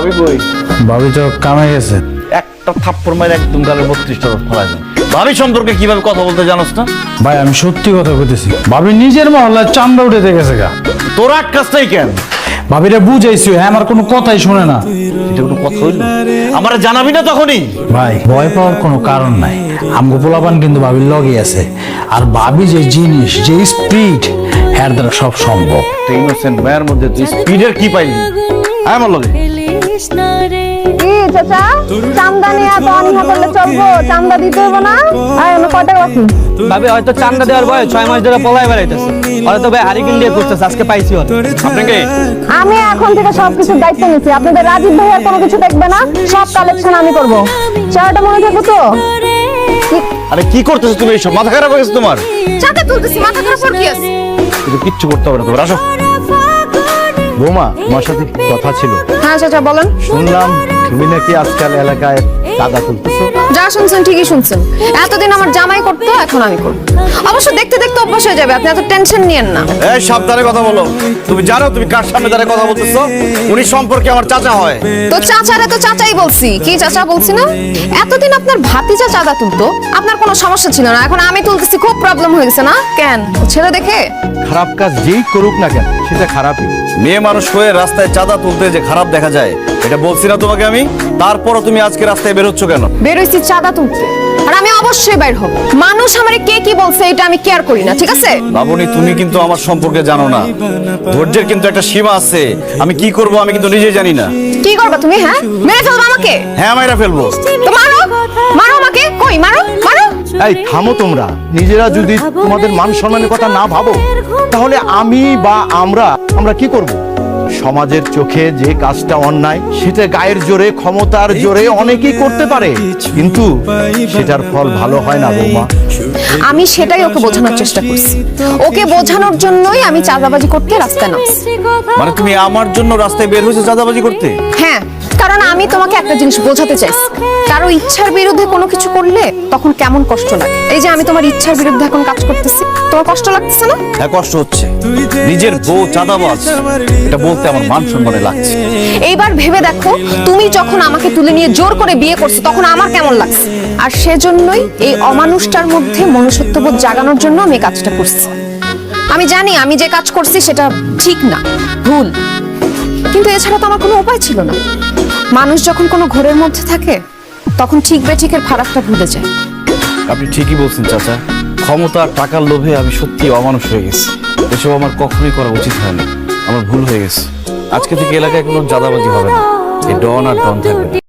ভাবি কই? ভাবি তো কামে গেছে। একটা থাপ্পড় মারে একদম গালে 32টা ফেলাই দেন। ভাবি সম্পর্কে কিভাবে কথা বলতে জানোস না? ভাই আমি সত্যি কথা কইতেছি, ভাবি নিজের মহল্লায় চান্দা উঠে গেছে গা। তোর এক কাজটাই কেন? ভাবিরে বুঝাইছি, হ্যাঁ আমার কোনো কথাই শুনে না। এটা কোনো কথা হইল? আমারে জানাবি না তখনই? ভাই ভয় পাওয়ার কোনো কারণ নাই, আমগো পোলাপান কিন্তু ভাবির লগই আছে। আর ভাবি যে জিনিস, যে স্পিড, এর দ্বারা সব সম্ভব। ইনোসেন্ট মায়ের মধ্যে তুই স্পিডের কি পাইলি? আমার লগে কি চাচা, চান্দা নিয়ে এত অনীহা করলে চলবো? চান্দা দিতে হবে না? আর অন্য কয় টাকা বাকি? ভাবি হয়তো চান্দা দেওয়ার বয়স 6 মাস ধরে পলাই বেড়াইতেছে, হয়তো ভাই হারিকেন দিয়ে করতেছে, আজকে পাইছি ওর। আপনাকে আমি এখন থেকে সবকিছুর দায়িত্ব নিচ্ছি। আপনাদের রাজীব ভাইয়ার কোনো কিছু দেখবে না, সব কালেকশন আমি করব। চাটা মনে থাকো তো? আরে কি করতেছো তুমি? এইসব মাথা খারাপ হয়ে গেছে তোমার? চাটা তুলতেছি, মাথা খারাপ আর কি আছে? কিন্তু কিচ্ছু করতে হবে না তোমার। আসো বৌমা, তোমার সাথে কথা ছিল। হ্যাঁ চাচা বলেন। শুনলাম তুমি নাকি আজকাল এলাকায় চাঁদা তুলতেছো। যা শুনছেন ঠিকই শুনছেন। এতদিন আমার জামাই করতো, এখন আমি করব। অবশ্য দেখতে দেখতে অভ্যাস হয়ে যাবে, আপনি এত টেনশন নিয়েন না। এই সাবধানে কথা বলো। তুমি জানো তুমি কার সামনে দাঁড়িয়ে কথা বলতেছো? উনি সম্পর্কে আমার চাচা হয়। তো চাচারে তো চাচাই বলছি, কি চাচা বলছি না? এতদিন আপনার ভাতিজা চাঁদা তুলতো, আপনার কোনো সমস্যা ছিল না, এখন আমি তুলতেছি, খুব প্রবলেম হয়ে গেছে না? কেন ছেলে দেখে? খারাপ কাজ যেই করুক না কেন সেটা খারাপই। মেয়ে মানুষ হয়ে রাস্তায় চাঁদা তুলতে যে খারাপ দেখা যায়, এটা বলছি না তোমাকে আমি? তারপরও তুমি আজকে রাস্তায় বেরোচ্ছ কেন? বেরোইছি চাঁদা তুলতে, আর আমি অবশ্যই বাইর হব। মানুষ আমারে কে কি বলছে এটা আমি কেয়ার করি না, ঠিক আছে? লাবণী, তুমি কিন্তু আমার সম্পর্কে জানো না। ধৈর্যের কিন্তু একটা সীমা আছে। আমি কি করব আমি কিন্তু নিজেই জানি না। কি করবা তুমি? হ্যাঁ, মেরে ফেলবা আমাকে? হ্যাঁ, মাইরা ফেলবো। তো মারো, মারো আমাকে। কই মারো, মারো। এই থামো তোমরা। নিজেরা যদি তোমাদের মান সম্মানের কথা না ভাবো, তাহলে আমি বা আমরা কি করব? সমাজের চোখে যে কাজটা অন্যায়, সেটা গায়ের জোরে, ক্ষমতার জোরে অনেকেই করতে পারে, কিন্তু সেটার ফল ভালো হয় না বৌমা। আমি সেটাই ওকে বোঝানোর চেষ্টা করছি। ওকে বোঝানোর জন্যই আমি চাঁদাবাজি করতে রাস্তায় নামছি। মানে তুমি আমার জন্য রাস্তায় বের হয়েছো চাঁদাবাজি করতে? হ্যাঁ, কারণ আমি তোমাকে একটা জিনিস বোঝাতে চাইছি। কারো ইচ্ছার বিরুদ্ধে কোনো কিছু করলে তখন কেমন কষ্ট লাগে। এই যে আমি তোমার ইচ্ছার বিরুদ্ধে এখন কাজ করতেছি, তোমার কষ্ট লাগতেছে না? হ্যাঁ, কষ্ট হচ্ছে। নিজের বউ চাঁদাবাজ, এটা বলতে আমার মান সম্মানে লাগছে। এইবার ভেবে দেখো, তুমি যখন আমাকে তুলে নিয়ে জোর করে বিয়ে করছো, তখন আমার কেমন লাগছে। আর সেজন্যই এই অমানুষটার মধ্যে মনুষ্যত্ববোধ জাগানোর জন্য আমি কাজটা করছি। আমি জানি আমি যে কাজ করছি সেটা ঠিক না, ভুল, কিন্তু এছাড়া তো আমার কোনো উপায় ছিল না। মানুষ যখন কোনো ঘোরের মধ্যে থাকে, তখন ঠিক বেঠিকের ফারাকটা ভুলে যায়। আপনি ঠিকই বলছেন চাচা। ক্ষমতা আর টাকার লোভে আমি সত্যি অমানুষ হয়ে গেছি। এসব আমার কখনোই করা উচিত হয়নি। আমার ভুল হয়ে গেছে। আজকে থেকে এলাকায় কোনো চাঁদাবাজি হবে না। এই ডন আর ডন থাকবে না।